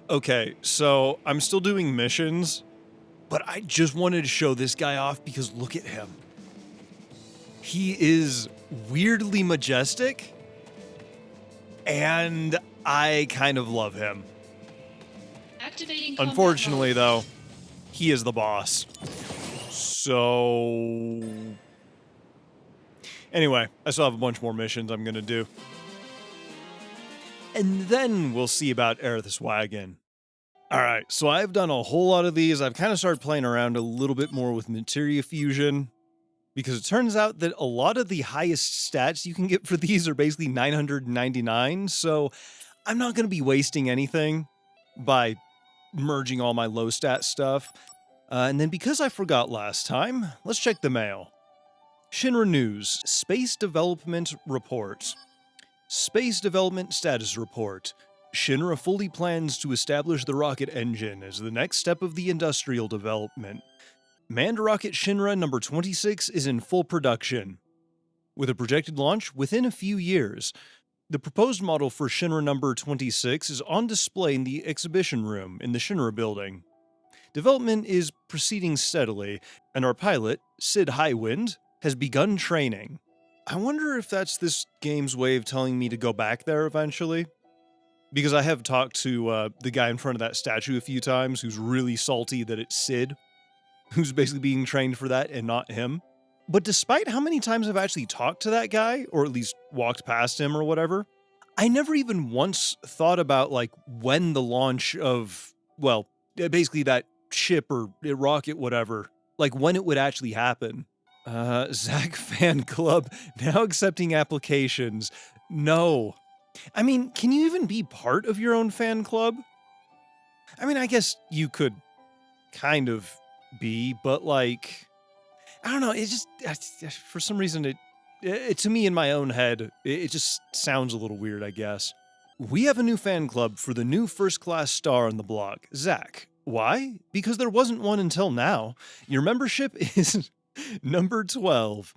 Okay, so I'm still doing missions, but I just wanted to show this guy off because look at him. He is weirdly majestic, and I kind of love him. Activating combat Unfortunately, mode. though, he is the boss. So... Anyway, I still have a bunch more missions I'm gonna do. And then we'll see about Aeriths wagon. Alright, so I've done a whole lot of these. I've kind of started playing around a little bit more with materia fusion, because it turns out that a lot of the highest stats you can get for these are basically 999, so I'm not going to be wasting anything by merging all my low stat stuff. And then because I forgot last time, let's check the mail. Shinra News, Space Development Report. Space Development Status Report. Shinra fully plans to establish the rocket engine as the next step of the industrial development. Manned rocket Shinra number 26 is in full production, with a projected launch within a few years. The proposed model for Shinra number 26 is on display in the exhibition room in the Shinra building. Development is proceeding steadily, and our pilot, Sid Highwind, has begun training. I wonder if that's this game's way of telling me to go back there eventually. Because I have talked to the guy in front of that statue a few times who's really salty that it's Sid who's basically being trained for that and not him. But despite how many times I've actually talked to that guy, or at least walked past him or whatever, I never even once thought about like when the launch of, well, basically that ship or rocket, whatever, like when it would actually happen. Zach fan club now accepting applications. No. I mean, can you even be part of your own fan club? I mean, I guess you could kind of be, but like, I don't know, it just, for some reason, it to me in my own head, it just sounds a little weird, I guess. We have a new fan club for the new first-class star on the block, Zach. Why? Because there wasn't one until now. Your membership is number 12.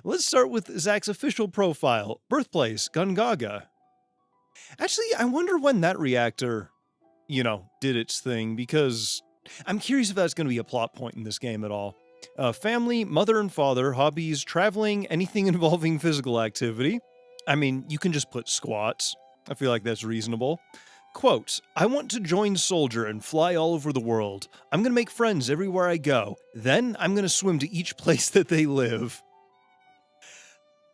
Let's start with Zach's official profile. Birthplace, Gungaga. Actually, I wonder when that reactor, did its thing, because I'm curious if that's going to be a plot point in this game at all. Family, mother and father, hobbies, traveling, anything involving physical activity. I mean, you can just put squats. I feel like that's reasonable. Quote, I want to join Soldier and fly all over the world. I'm going to make friends everywhere I go. Then I'm going to swim to each place that they live.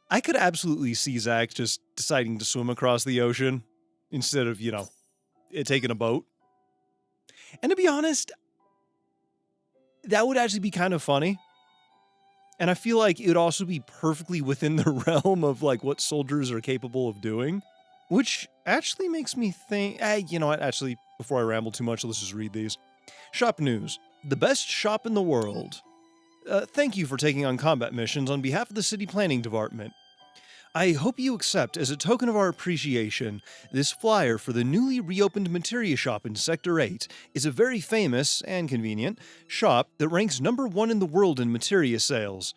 I could absolutely see Zach just deciding to swim across the ocean instead of, taking a boat. And to be honest, that would actually be kind of funny. And I feel like it would also be perfectly within the realm of like what soldiers are capable of doing. Which actually makes me think, you know what, actually, before I ramble too much, let's just read these. Shop news. The best shop in the world. Thank you for taking on combat missions on behalf of the City Planning Department. I hope you accept, as a token of our appreciation, this flyer for the newly reopened Materia Shop in Sector 8 is a very famous, and convenient, shop that ranks number 1 in the world in materia sales.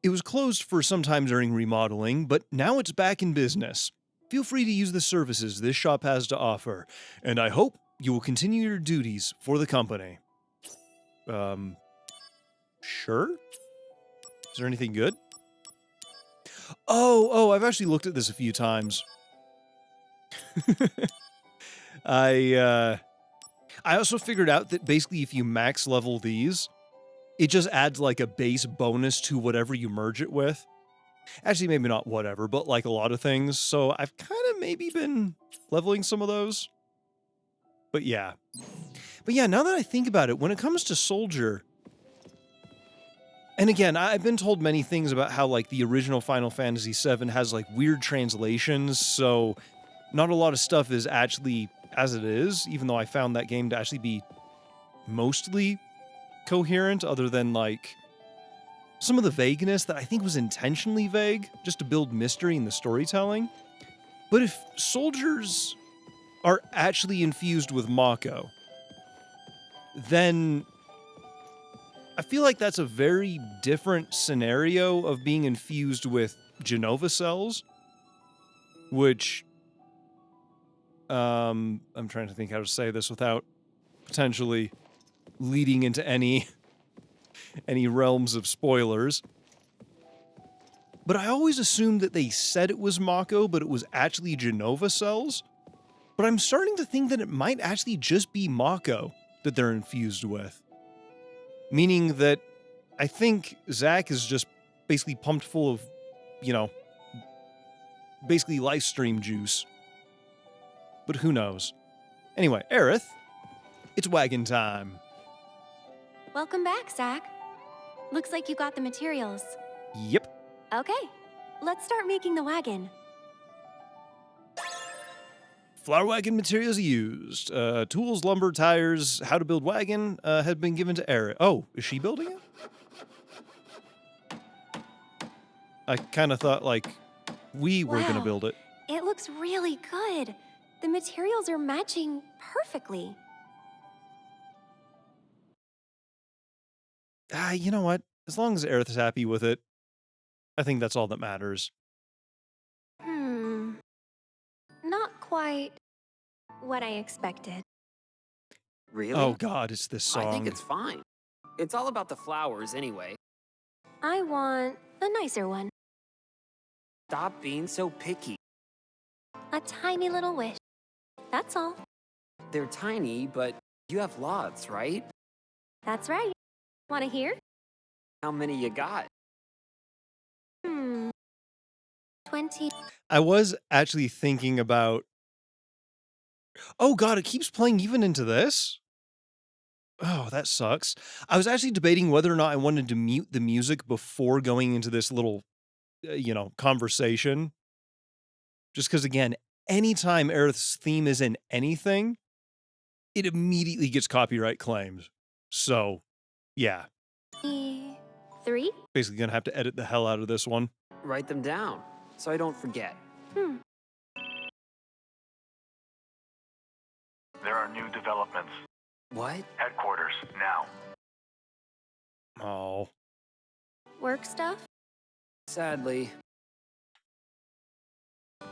It was closed for some time during remodeling, but now it's back in business. Feel free to use the services this shop has to offer, and I hope you will continue your duties for the company. Sure? Is there anything good? I've actually looked at this a few times. I also figured out that basically if you max level these, it just adds like a base bonus to whatever you merge it with. Actually, maybe not whatever, but like a lot of things. So I've kind of maybe been leveling some of those. But yeah. Now that I think about it, when it comes to Soldier, and again, I've been told many things about how like the original Final Fantasy VII has like weird translations, so not a lot of stuff is actually as it is, even though I found that game to actually be mostly coherent, other than like some of the vagueness that I think was intentionally vague, just to build mystery in the storytelling. But if soldiers are actually infused with Mako, then I feel like that's a very different scenario of being infused with Genova cells, which I'm trying to think how to say this without potentially leading into any realms of spoilers. But I always assumed that they said it was Mako, but it was actually Genova cells. But I'm starting to think that it might actually just be Mako that they're infused with. Meaning that I think Zack is just basically pumped full of, basically life stream juice. But who knows? Anyway, Aerith, it's wagon time. Welcome back, Zack. Looks like you got the materials. Yep. Okay, let's start making the wagon. Flower wagon materials used. Tools, lumber, tires, how to build wagon have been given to Aerith. Oh, is she building it? I kind of thought, we were going to build it. It looks really good. The materials are matching perfectly. You know what? As long as Aerith is happy with it, I think that's all that matters. Not quite what I expected. Really? Oh god, it's this song. I think it's fine. It's all about the flowers anyway. I want a nicer one. Stop being so picky. A tiny little wish. That's all. They're tiny, but you have lots, right? That's right. Want to hear? How many you got? 20. I was actually thinking about... Oh god, it keeps playing even into this? Oh, that sucks. I was actually debating whether or not I wanted to mute the music before going into this little, conversation. Just because, again, anytime Aerith's theme is in anything, it immediately gets copyright claimed. So, yeah. 3? Basically gonna have to edit the hell out of this one. Write them down, so I don't forget. There are new developments. What? Headquarters, now. Oh. Work stuff? Sadly.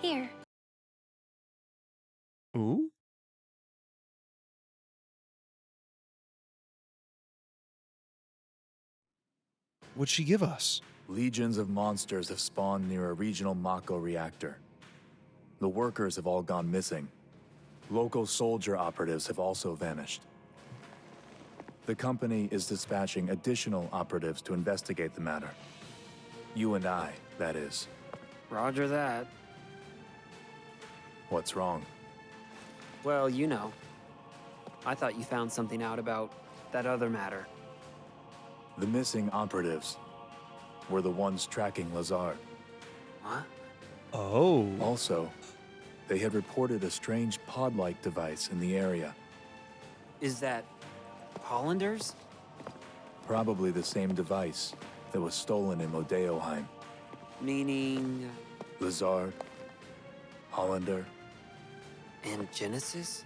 Here. Ooh? What'd she give us? Legions of monsters have spawned near a regional Mako reactor. The workers have all gone missing. Local soldier operatives have also vanished. The company is dispatching additional operatives to investigate the matter. You and I, that is. Roger that. What's wrong? Well, you know. I thought you found something out about that other matter. The missing operatives were the ones tracking Lazard. What? Oh. Also, they had reported a strange pod-like device in the area. Is that Hollanders? Probably the same device that was stolen in Modeoheim. Meaning... Lazard, Hollander. And Genesis?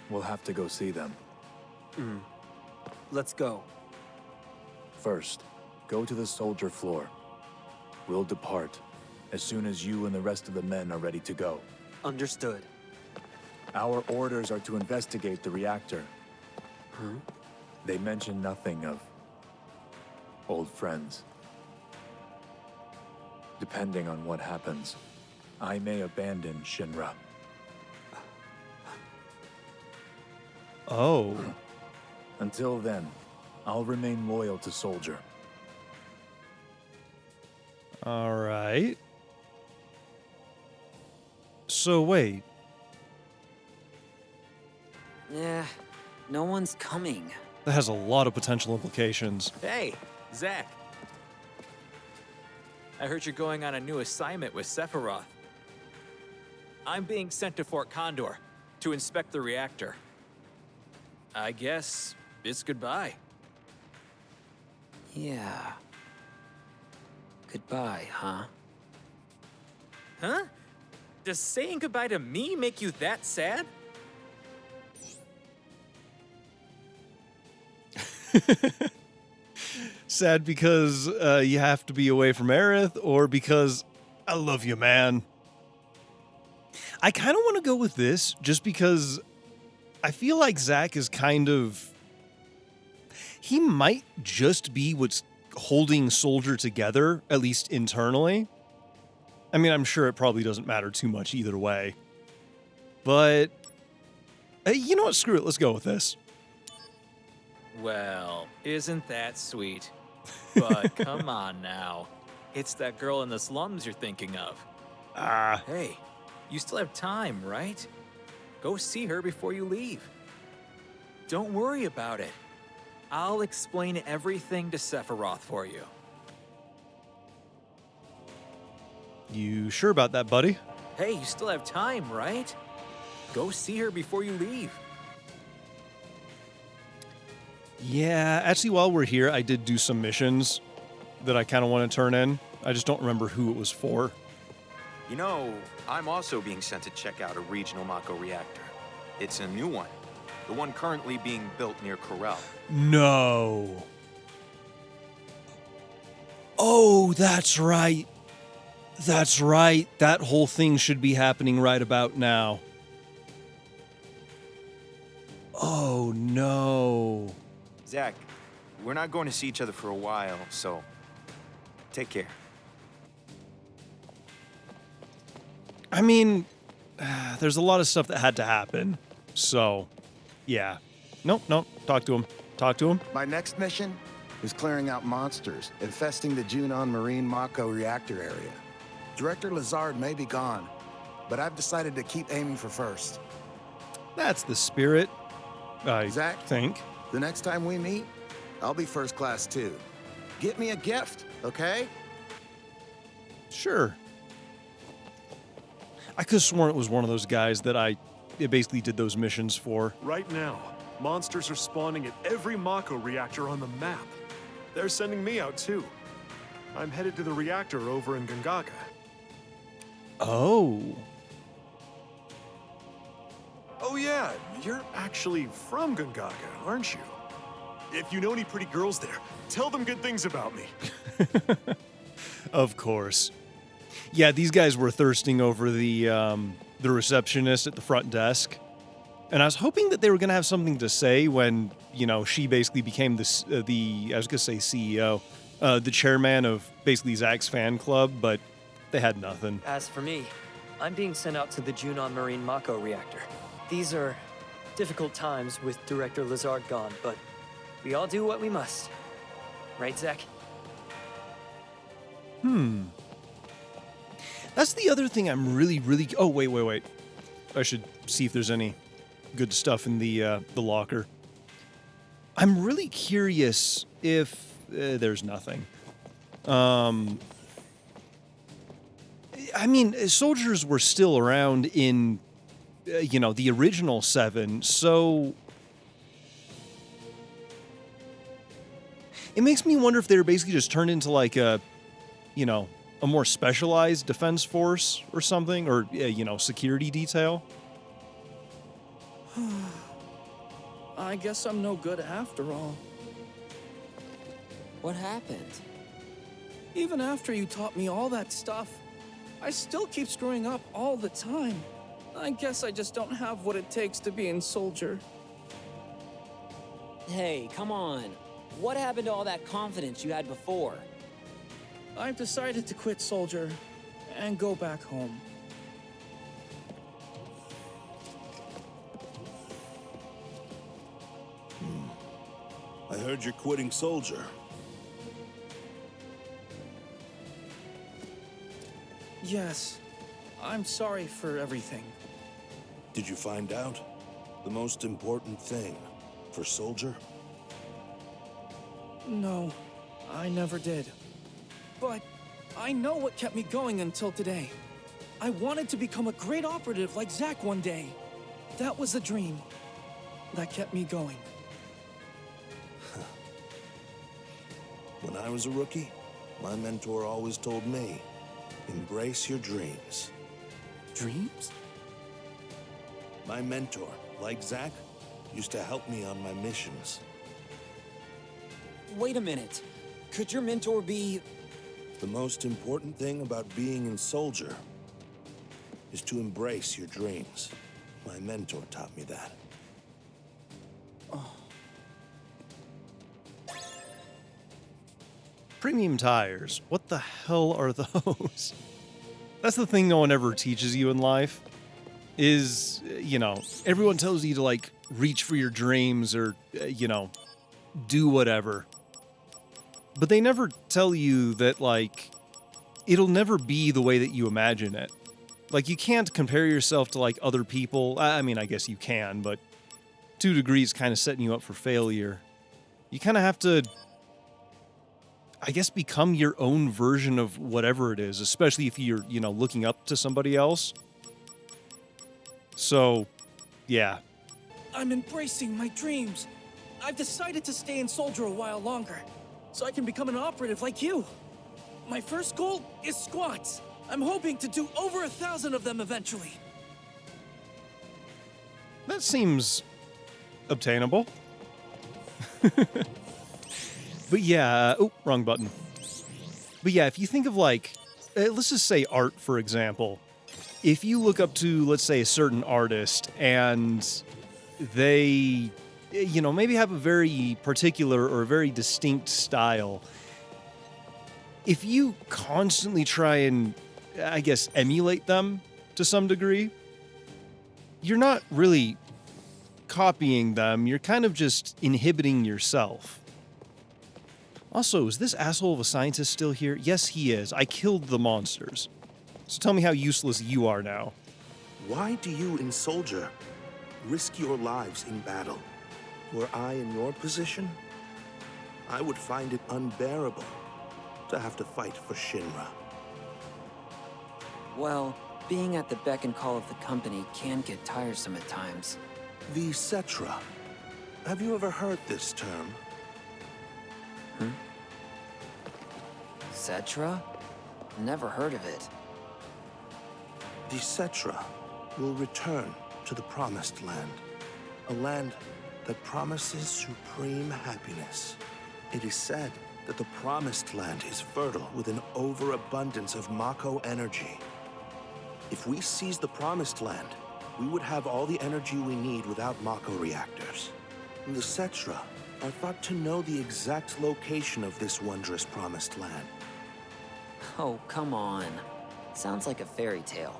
We'll have to go see them. Let's go. First, go to the soldier floor. We'll depart as soon as you and the rest of the men are ready to go. Understood. Our orders are to investigate the reactor. Huh? They mention nothing of old friends. Depending on what happens, I may abandon Shinra. Oh. Until then, I'll remain loyal to Soldier. All right. So wait. Yeah, no one's coming. That has a lot of potential implications. Hey, Zack. I heard you're going on a new assignment with Sephiroth. I'm being sent to Fort Condor to inspect the reactor. I guess it's goodbye. Yeah. Goodbye, huh? Huh? Does saying goodbye to me make you that sad? Sad because you have to be away from Aerith, or because I love you, man. I kind of want to go with this just because I feel like Zack is kind of... He might just be what's holding Soldier together, at least internally. I mean, I'm sure it probably doesn't matter too much either way. But, you know what? Screw it. Let's go with this. Well, isn't that sweet? But come on now. It's that girl in the slums you're thinking of. Hey, you still have time, right? Go see her before you leave. Don't worry about it. I'll explain everything to Sephiroth for you. You sure about that, buddy? Hey, you still have time, right? Go see her before you leave. Yeah, actually, while we're here, I did do some missions that I kind of want to turn in. I just don't remember who it was for. You know, I'm also being sent to check out a regional Mako reactor. It's a new one. The one currently being built near Corel. No. Oh, that's right. That's right. That whole thing should be happening right about now. Oh, no. Zack, we're not going to see each other for a while, so take care. I mean, there's a lot of stuff that had to happen. So, yeah. Nope. Talk to him. Talk to him. My next mission is clearing out monsters infesting the Junon Marine Mako reactor area. Director Lazard may be gone, but I've decided to keep aiming for first. That's the spirit, I Zack? think. The next time we meet, I'll be first class too. Get me a gift, okay? Sure. I could have sworn it was one of those guys that it basically did those missions for. Right now, monsters are spawning at every Mako reactor on the map. They're sending me out too. I'm headed to the reactor over in Gongaga. Oh. Oh yeah, you're actually from Gongaga, aren't you? If you know any pretty girls there, tell them good things about me. Of course. Yeah, these guys were thirsting over the receptionist at the front desk. And I was hoping that they were going to have something to say when, you know, she basically became I was going to say CEO, the chairman of basically Zack's fan club, but they had nothing. As for me, I'm being sent out to the Junon Marine Mako reactor. These are difficult times with Director Lazard gone, but we all do what we must. Right, Zack? That's the other thing I'm really... Oh, wait. I should see if there's any good stuff in the locker. I'm really curious if... there's nothing. I mean, soldiers were still around in, the original 7, so... It makes me wonder if they were basically just turned into like a more specialized defense force or something, or, security detail. I guess I'm no good after all. What happened? Even after you taught me all that stuff, I still keep screwing up all the time. I guess I just don't have what it takes to be a soldier. Hey, come on. What happened to all that confidence you had before? I've decided to quit soldier and go back home. I heard you're quitting soldier. Yes, I'm sorry for everything. Did you find out the most important thing for soldier? No, I never did. But I know what kept me going until today. I wanted to become a great operative like Zack one day. That was the dream that kept me going. When I was a rookie, my mentor always told me, embrace your dreams. Dreams? My mentor, like Zack, used to help me on my missions. Wait a minute. Could your mentor be... The most important thing about being a soldier is to embrace your dreams. My mentor taught me that. Premium tires. What the hell are those? That's the thing no one ever teaches you in life. Is, you know, everyone tells you to, like, reach for your dreams or, you know, do whatever. But they never tell you that, like, it'll never be the way that you imagine it. Like, you can't compare yourself to, like, other people. I mean, I guess you can, but 2 degrees kind of setting you up for failure. You kind of have to, I guess, become your own version of whatever it is, especially if you're, you know, looking up to somebody else. So, yeah. I'm embracing my dreams. I've decided to stay in Soldier a while longer, so I can become an operative like you. My first goal is squats. I'm hoping to do over 1,000 of them eventually. That seems obtainable. But yeah, oh, wrong button. But yeah, if you think of like, let's just say art, for example. If you look up to, let's say, a certain artist and they, you know, maybe have a very particular or a very distinct style, if you constantly try and, I guess, emulate them to some degree, you're not really copying them. You're kind of just inhibiting yourself. Also, is this asshole of a scientist still here? Yes, he is. I killed the monsters. So tell me how useless you are now. Why do you in Soldier risk your lives in battle? Were I in your position, I would find it unbearable to have to fight for Shinra. Well, being at the beck and call of the company can get tiresome at times. The Cetra. Have you ever heard this term? Cetra? Never heard of it. The Cetra will return to the Promised Land, a land that promises supreme happiness. It is said that the Promised Land is fertile with an overabundance of Mako energy. If we seize the Promised Land, we would have all the energy we need without Mako reactors. The Cetra are thought to know the exact location of this wondrous Promised Land. Oh, come on. Sounds like a fairy tale.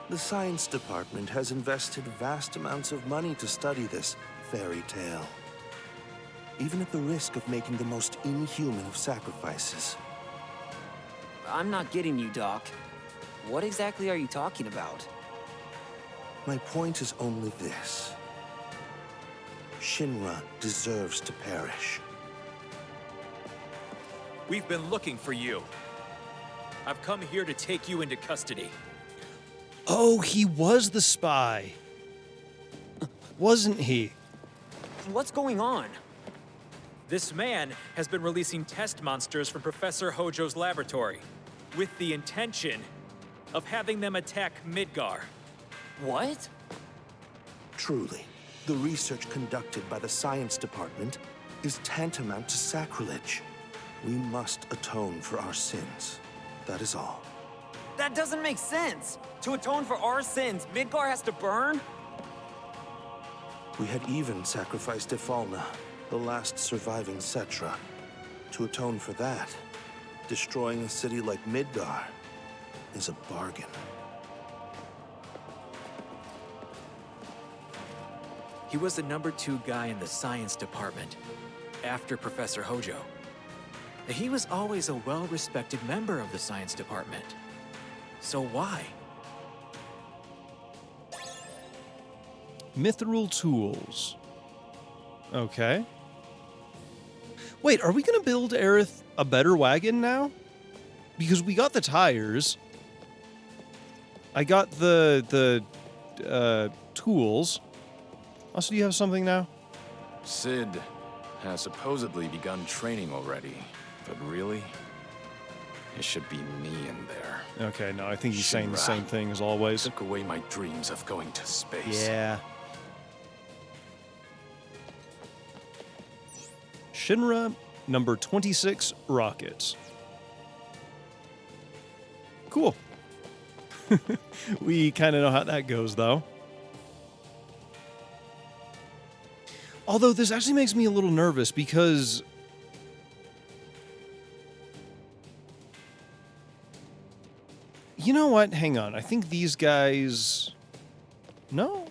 The science department has invested vast amounts of money to study this fairy tale, even at the risk of making the most inhuman of sacrifices. I'm not getting you, Doc. What exactly are you talking about? My point is only this. Shinra deserves to perish. We've been looking for you. I've come here to take you into custody. Oh, he was the spy. Wasn't he? What's going on? This man has been releasing test monsters from Professor Hojo's laboratory with the intention of having them attack Midgar. What? Truly, the research conducted by the science department is tantamount to sacrilege. We must atone for our sins. That is all. That doesn't make sense. To atone for our sins, Midgar has to burn? We had even sacrificed Ifalna, the last surviving Cetra. To atone for that, destroying a city like Midgar is a bargain. He was the #2 guy in the science department, after Professor Hojo. He was always a well-respected member of the science department. So why? Mithril tools. Okay. Wait, are we going to build Aerith a better wagon now? Because we got the tires. I got the tools. Also, do you have something now? Sid has supposedly begun training already, but really, it should be me in there. Okay, no, I think he's saying the same thing as always. Took away my dreams of going to space. Yeah. Shinra #26 rockets. Cool. We kind of know how that goes, though. Although this actually makes me a little nervous because... You know what? Hang on. I think these guys... No?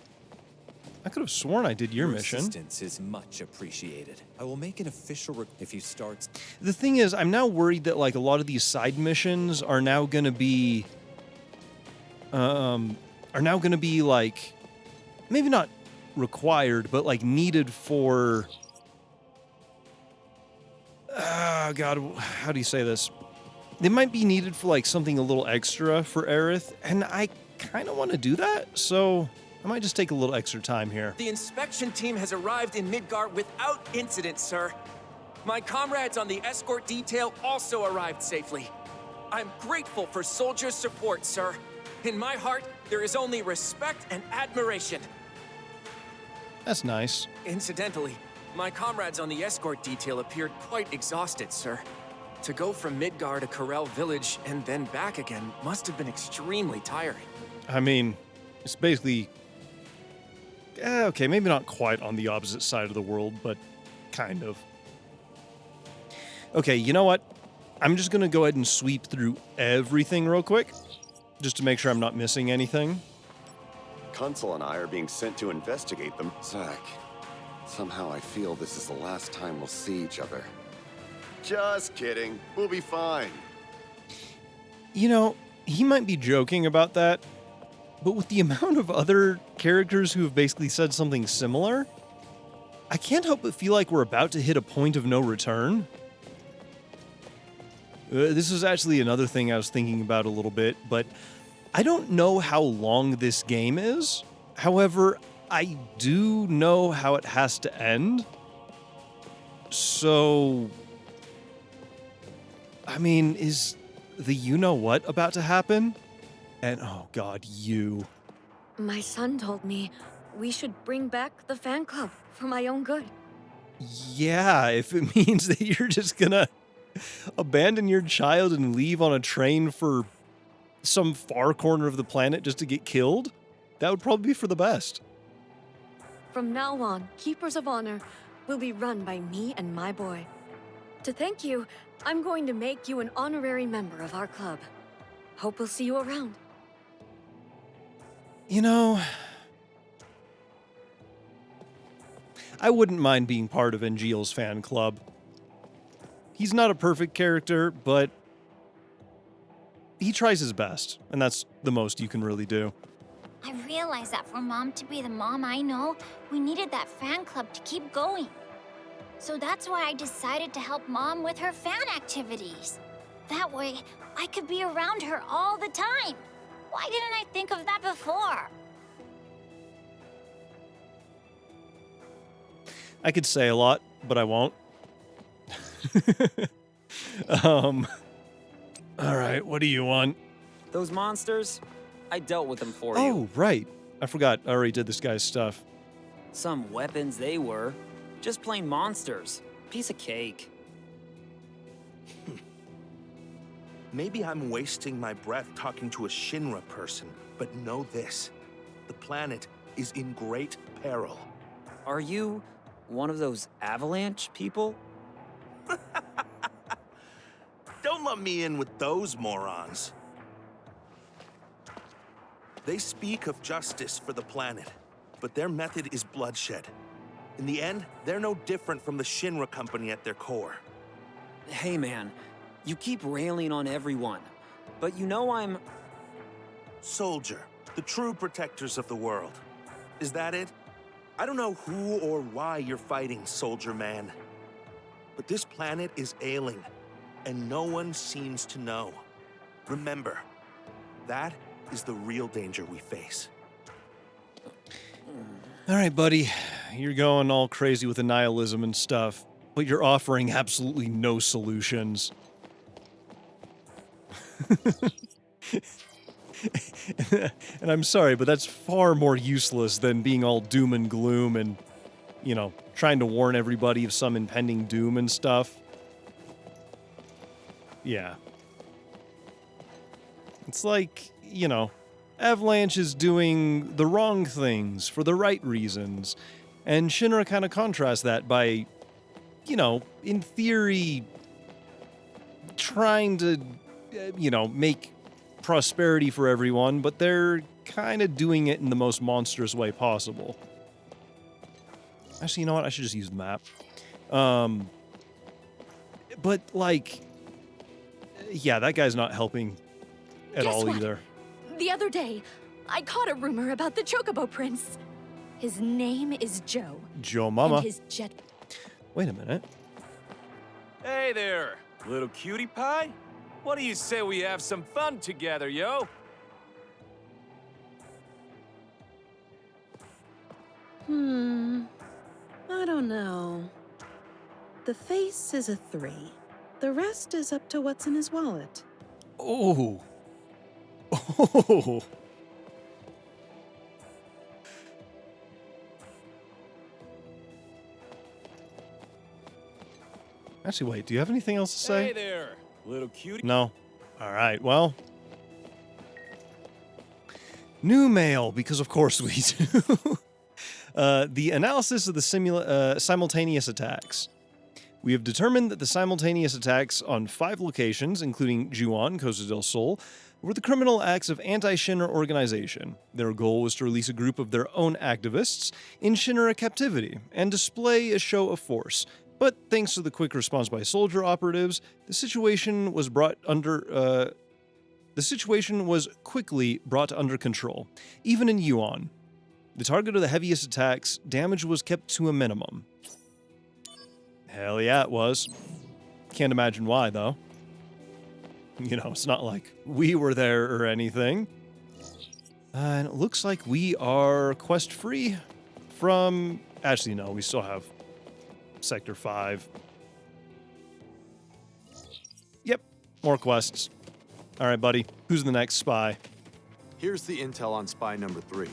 I could have sworn I did your mission. Assistance is much appreciated. I will make an official if you start. The thing is, I'm now worried that like a lot of these side missions are now going to be like maybe not required, but like needed for God, how do you say this? They might be needed for like something a little extra for Aerith, and I kind of want to do that, so I might just take a little extra time here. The inspection team has arrived in Midgard without incident, sir. My comrades on the escort detail also arrived safely. I'm grateful for soldiers' support, sir. In my heart, there is only respect and admiration. That's nice. Incidentally, my comrades on the escort detail appeared quite exhausted, sir. To go from Midgard to Corel Village and then back again must have been extremely tiring. I mean, it's basically... okay, maybe not quite on the opposite side of the world, but kind of. Okay, you know what? I'm just going to go ahead and sweep through everything real quick, just to make sure I'm not missing anything. Consul and I are being sent to investigate them. Zach, somehow I feel this is the last time we'll see each other. Just kidding. We'll be fine. You know, he might be joking about that, but with the amount of other characters who have basically said something similar, I can't help but feel like we're about to hit a point of no return. This is actually another thing I was thinking about a little bit, but I don't know how long this game is. However, I do know how it has to end. So, I mean, is the you-know-what about to happen? And, oh god, you. My son told me we should bring back the fan club for my own good. Yeah, if it means that you're just gonna abandon your child and leave on a train for some far corner of the planet just to get killed, that would probably be for the best. From now on, Keepers of Honor will be run by me and my boy. To thank you, I'm going to make you an honorary member of our club. Hope we'll see you around. You know, I wouldn't mind being part of Angeal's fan club. He's not a perfect character, but he tries his best, and that's the most you can really do. I realized that for Mom to be the mom I know, we needed that fan club to keep going. So that's why I decided to help Mom with her fan activities. That way, I could be around her all the time. Why didn't I think of that before? I could say a lot, but I won't. All right, what do you want? Those monsters, I dealt with them for you. Oh, right. I forgot. I already did this guy's stuff. Some weapons they were. Just plain monsters. Piece of cake. Maybe I'm wasting my breath talking to a Shinra person, but know this. The planet is in great peril. Are you one of those avalanche people? Don't let me in with those morons. They speak of justice for the planet, but their method is bloodshed. In the end, they're no different from the Shinra company at their core. Hey man, you keep railing on everyone, but you know I'm... Soldier, the true protectors of the world. Is that it? I don't know who or why you're fighting, Soldier Man. But this planet is ailing, and no one seems to know. Remember, that is the real danger we face. All right, buddy. You're going all crazy with the nihilism and stuff, but you're offering absolutely no solutions. And I'm sorry, but that's far more useless than being all doom and gloom and, you know, trying to warn everybody of some impending doom and stuff. Yeah. It's like, you know, Avalanche is doing the wrong things for the right reasons, and Shinra kind of contrasts that by, you know, in theory, trying to, you know, make prosperity for everyone, but they're kind of doing it in the most monstrous way possible. Actually, you know what? I should just use the map. But, like, yeah, that guy's not helping at Guess all what? either. The other day, I caught a rumor about the Chocobo Prince. His name is Joe. Joe Mama. And his jet. Wait a minute. Hey there, little cutie pie. What do you say we have some fun together, yo? I don't know. The face is a 3. The rest is up to what's in his wallet. Oh. Oh. Actually, wait, do you have anything else to say? Hey there, little cutie. No. All right, well. New mail, because of course we do. The analysis of the simultaneous attacks. We have determined that the simultaneous attacks on 5 locations, including Juon, Costa del Sol, were the criminal acts of anti-Shinra organization. Their goal was to release a group of their own activists in Shinra captivity and display a show of force. But thanks to the quick response by soldier operatives, the situation was quickly brought under control, even in Yuan. The target of the heaviest attacks, damage was kept to a minimum. Hell yeah, it was. Can't imagine why, though. You know, it's not like we were there or anything. And it looks like we are quest-free from... Actually, no, we still have Sector 5. Yep, more quests. All right, buddy. Who's the next spy? Here's the intel on spy number 3.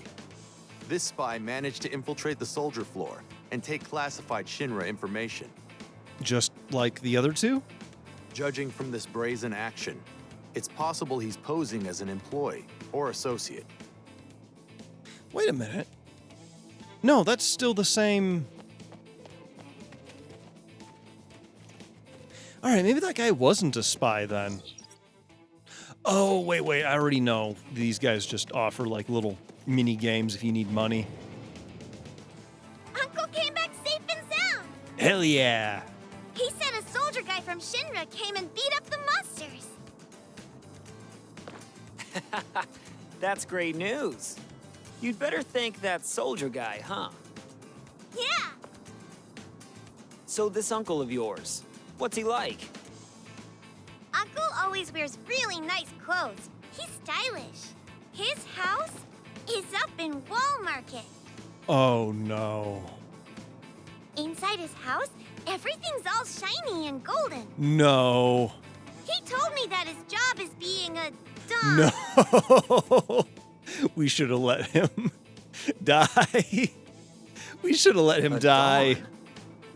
This spy managed to infiltrate the soldier floor and take classified Shinra information. Just like the other two? Judging from this brazen action, it's possible he's posing as an employee or associate. Wait a minute. No, that's still the same... Alright, maybe that guy wasn't a spy then. Oh, wait, I already know. These guys just offer, like, little mini games if you need money. Uncle came back safe and sound. Hell yeah! He said a soldier guy from Shinra came and beat up the monsters. That's great news. You'd better thank that soldier guy, huh? Yeah. So this uncle of yours, what's he like? Uncle always wears really nice clothes. He's stylish. His house is up in Wall Market. Oh, no. Inside his house, everything's all shiny and golden. No. He told me that his job is being a dog. No. We should have let him die. We should have let him die. Dawn.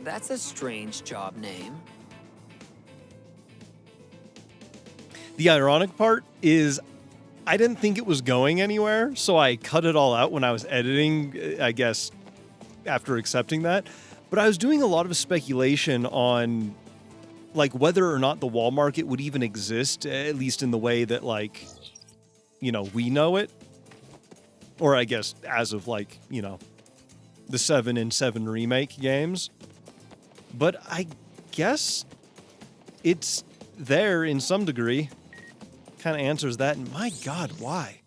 That's a strange job name. The ironic part is I didn't think it was going anywhere, so I cut it all out when I was editing, I guess, after accepting that. But I was doing a lot of speculation on, like, whether or not the wall market would even exist, at least in the way that, like, you know, we know it. Or I guess as of, like, you know, the 7 and 7 remake games. But I guess it's there in some degree. Kind of answers that, and my God, why?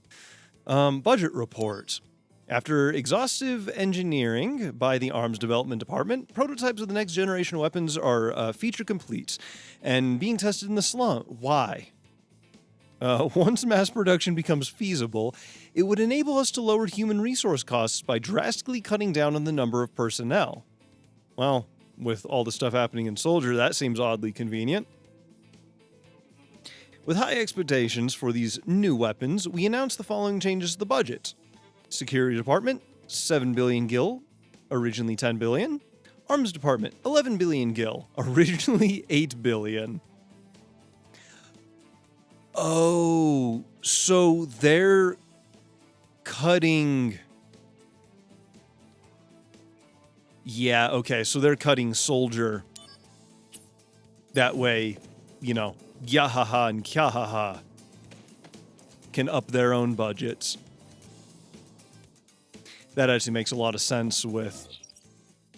Budget report. After exhaustive engineering by the Arms Development Department, prototypes of the next generation weapons are feature complete and being tested in the slum. Why? Once mass production becomes feasible, it would enable us to lower human resource costs by drastically cutting down on the number of personnel. Well, with all the stuff happening in Soldier, that seems oddly convenient. With high expectations for these new weapons, we announced the following changes to the budget. Security Department, 7 billion gil, originally 10 billion. Arms Department, 11 billion gil, originally 8 billion. Oh, So they're cutting... Yeah, okay, so they're cutting Soldier. That way, you know, Yahaha and Kyahaha can up their own budgets. That actually makes a lot of sense with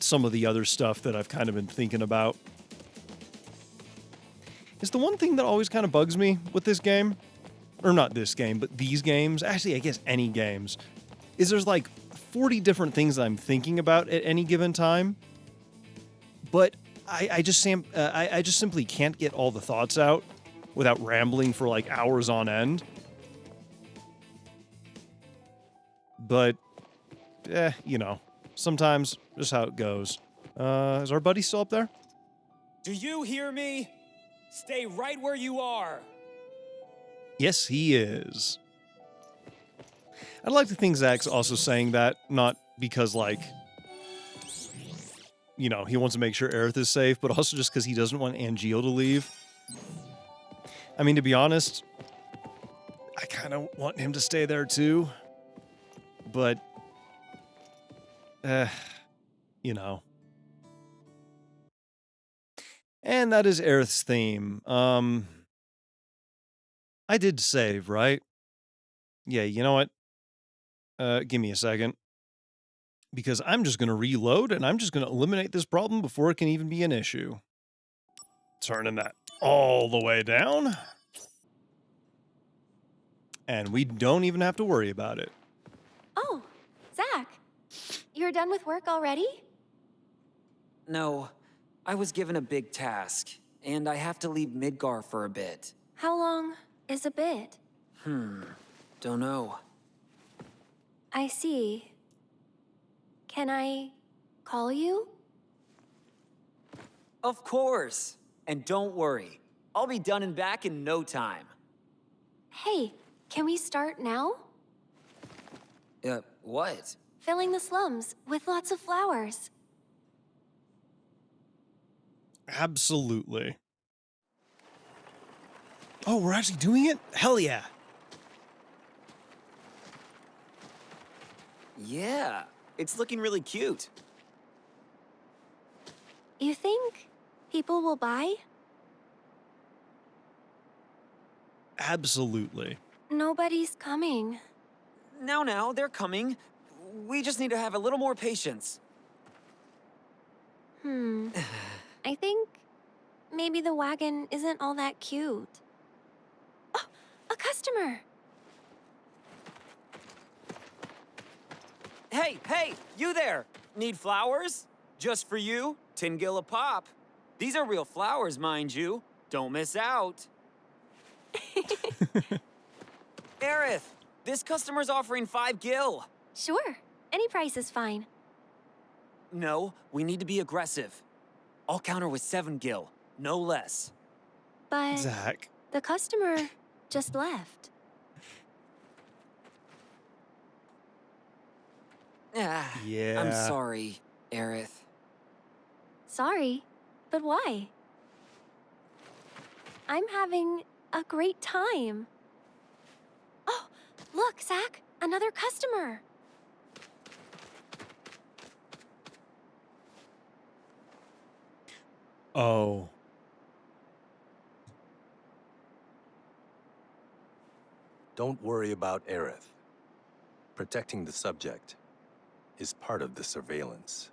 some of the other stuff that I've kind of been thinking about. It's the one thing that always kind of bugs me with this game, or not this game, but these games, actually I guess any games, is there's like 40 different things that I'm thinking about at any given time, but I just simply can't get all the thoughts out without rambling for like hours on end. But, you know, sometimes just how it goes. Is our buddy still up there? Do you hear me? Stay right where you are. Yes, he is. I'd like to think Zach's also saying that, not because, like, you know, he wants to make sure Aerith is safe, but also just because he doesn't want Angeal to leave. I mean, to be honest, I kind of want him to stay there too. But, you know. And that is Aerith's theme. I did save, right? Yeah, you know what? Give me a second. Because I'm just going to reload, and I'm just going to eliminate this problem before it can even be an issue. Turning that all the way down. And we don't even have to worry about it. Oh, Zach. You're done with work already? No, I was given a big task, and I have to leave Midgar for a bit. How long is a bit? Don't know. I see. Can I call you? Of course. And don't worry, I'll be done and back in no time. Hey, can we start now? What? Filling the slums with lots of flowers. Absolutely. Oh, we're actually doing it? Hell yeah. Yeah, it's looking really cute. You think people will buy? Absolutely. Nobody's coming. Now, they're coming. We just need to have a little more patience. I think maybe the wagon isn't all that cute. Oh, a customer! Hey, you there! Need flowers? Just for you, 10 gil a pop. These are real flowers, mind you. Don't miss out. Aerith, this customer's offering 5 gil. Sure, any price is fine. No, we need to be aggressive. I'll counter with 7 gil, no less. But Zach. The customer just left. Yeah. I'm sorry, Aerith. Sorry, but why? I'm having a great time. Oh, look, Zach, another customer. Oh. Don't worry about Aerith. Protecting the subject is part of the surveillance.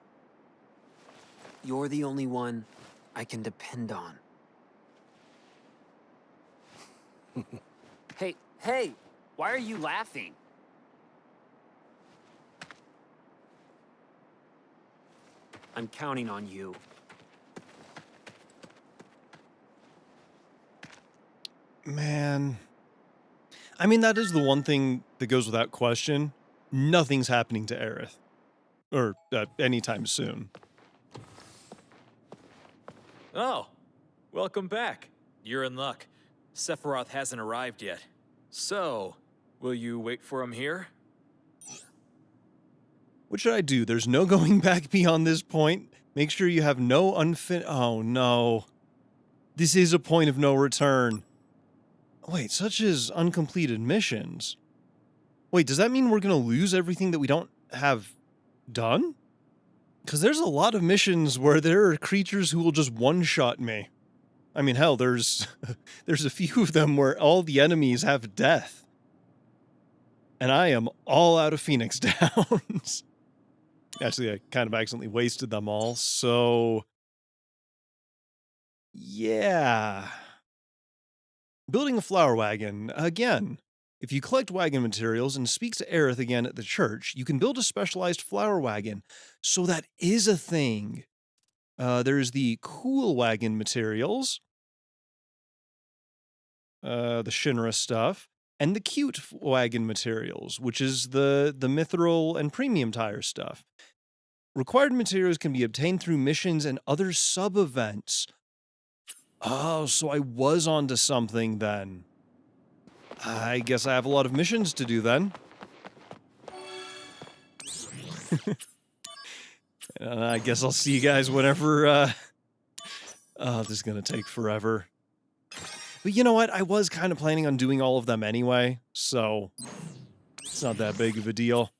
You're the only one I can depend on. Hey, why are you laughing? I'm counting on you. Man. I mean, that is the one thing that goes without question. Nothing's happening to Aerith. Or anytime soon. Oh, welcome back. You're in luck. Sephiroth hasn't arrived yet. So, will you wait for him here? What should I do? There's no going back beyond this point. Make sure you have no Oh, no. This is a point of no return. Wait, such as uncompleted missions. Wait, does that mean we're going to lose everything that we don't have done? Because there's a lot of missions where there are creatures who will just one-shot me. I mean, hell, there's a few of them where all the enemies have death. And I am all out of Phoenix Downs. Actually, I kind of accidentally wasted them all, so... yeah. Building a flower wagon. Again, if you collect wagon materials and speak to Aerith again at the church, you can build a specialized flower wagon. So that is a thing. There's the cool wagon materials. The Shinra stuff. And the cute wagon materials, which is the mithril and premium tire stuff. Required materials can be obtained through missions and other sub-events. Oh, so I was onto something then. I guess I have a lot of missions to do then. I guess I'll see you guys whenever, oh, this is gonna take forever. But you know what? I was kind of planning on doing all of them anyway, so it's not that big of a deal.